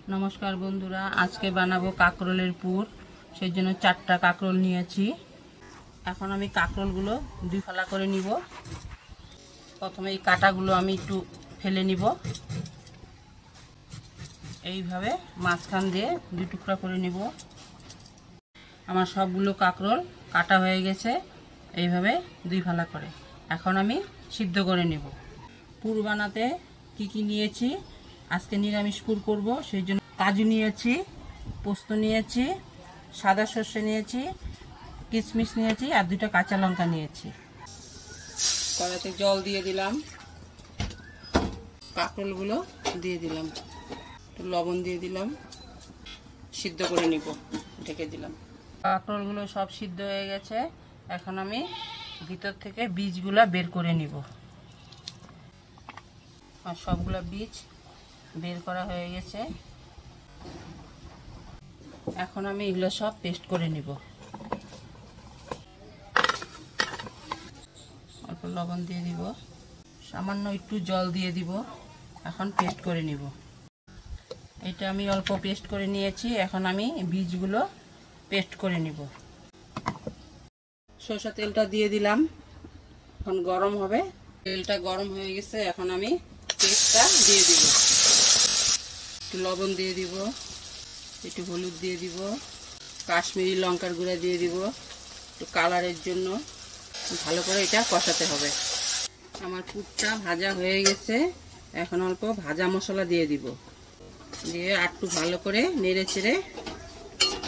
नमस्कार बंधुरा आज के बानाबो काकरोलेर पुर सेई जोन्नो 4टा काकरोल नियेछि। एखन आमि काकरोलगुलो दुई फाला करे निब। प्रथमे एई काटागुलो आमि एकटु फेले निब। এইভাবে মাঝখান দিয়ে দুই টুকরা করে নিব। আমার সবগুলো কাকরোল কাটা হয়ে গেছে এইভাবে দুই ফালা করে। এখন আমি সিদ্ধ করে নিব। পুর বানাতে কি কি নিয়েছি, আজকে নিরামিষ পুর করব, সেই জন্য কাজু নিয়েছি, পোস্ত নিয়েছি, সাদা সর্ষে নিয়েছি, কিশমিশ নিয়েছি আর দুটো কাঁচা লঙ্কা নিয়েছি। কড়াইতে জল দিয়ে দিলাম, কাকরোলগুলো দিয়ে দিলাম, লবণ দিয়ে দিলাম, সিদ্ধ করে নিব, ঢেকে দিলাম। কাকরোলগুলো সব সিদ্ধ হয়ে গেছে। এখন আমি ভিতর থেকে বীজগুলা বের করে নিব। আর সবগুলা বীজ বের করা হয়ে গেছে। এখন আমি এগুলো সব পেস্ট করে নিব। অল্প লবণ দিয়ে দিব, সামান্য একটু জল দিয়ে দিব। এখন পেস্ট করে নিব। এটা আমি অল্প পেস্ট করে নিয়েছি। এখন আমি বীজগুলো পেস্ট করে নিব। সরষা তেলটা দিয়ে দিলাম, এখন গরম হবে। তেলটা গরম হয়ে গেছে। এখন আমি পেস্টটা দিয়ে দিব। একটু লবণ দিয়ে দিব, একটু হলুদ দিয়ে দিব, কাশ্মীরি লঙ্কার গুঁড়া দিয়ে দিব একটু কালারের জন্য। ভালো করে এটা কষাতে হবে। আমার পুরটা ভাজা হয়ে গেছে। এখন অল্প ভাজা মশলা দিয়ে দিব, দিয়ে একটু ভালো করে নেড়ে চেড়ে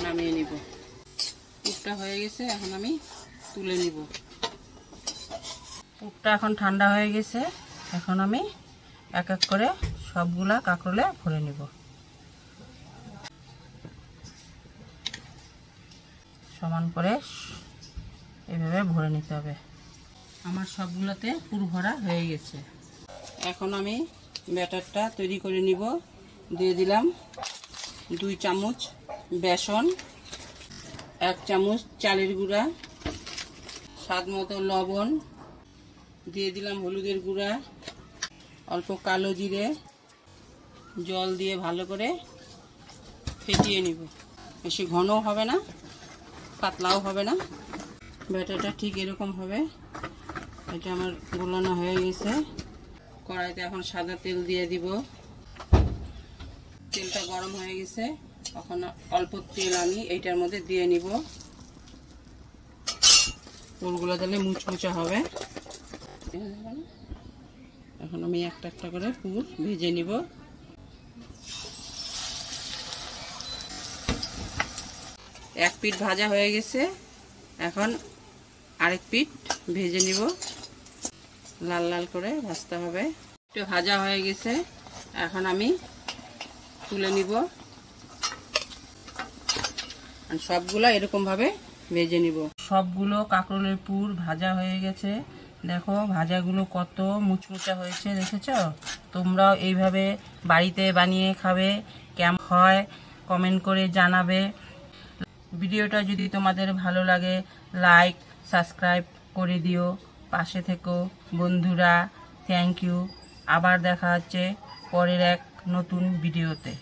নামিয়ে নিব। পুরটা হয়ে গেছে, এখন আমি তুলে নিব। পুরটা এখন ঠান্ডা হয়ে গেছে। এখন আমি এক এক করে সবগুলা কাকরোলে ভরে নিব। সমান করে এইভাবে ভরে নিতে হবে। আমার সবগুলোতে পুর ভরা হয়ে গেছে। এখন আমি ব্যাটারটা তৈরি করে নিব। দিয়ে দিলাম 2 চামচ বেসন, 1 চামচ চালের গুঁড়া, স্বাদ মতো লবণ, দিয়ে দিলাম হলুদের গুঁড়া, অল্প কালো জিরে, জল দিয়ে ভালো করে ফেটিয়ে নিব। বেশি ঘনও হবে না, পাতলাও হবে না। ব্যাটারটা ঠিক এরকম হবে। এটা আমার গোলানো হয়ে গেছে। কড়াইতে এখন সাদা তেল দিয়ে দিব। তেলটা গরম হয়ে গেছে। এখন অল্প তেল আমি এইটার মধ্যে দিয়ে নিব। পুরগুলো দিলে মুচমুচা হবে। এখন আমি একটা একটা করে পুর ভেজে নিব। এক পিঠ ভাজা হয়ে গেছে। এখন আরেক পিঠ ভেজে নিব। লাল লাল করে ভাজতে হবে। একটু ভাজা হয়ে গেছে। এখন আমি তুলে নিব। আর সবগুলো এরকম ভাবে ভেজে নিব। সবগুলো কাকরোলের পুর ভাজা হয়ে গেছে। দেখো ভাজাগুলো কত মুচমুচা হয়েছে, দেখেছো? তোমরাও এইভাবে বাড়িতে বানিয়ে খাবে। কেমন হয় কমেন্ট করে জানাবে। ভিডিওটা যদি তোমাদের ভালো লাগে লাইক সাবস্ক্রাইব করে দিও। পাশে থেকো বন্ধুরা। Thank you. আবার দেখা হচ্ছে পরের এক নতুন ভিডিওতে।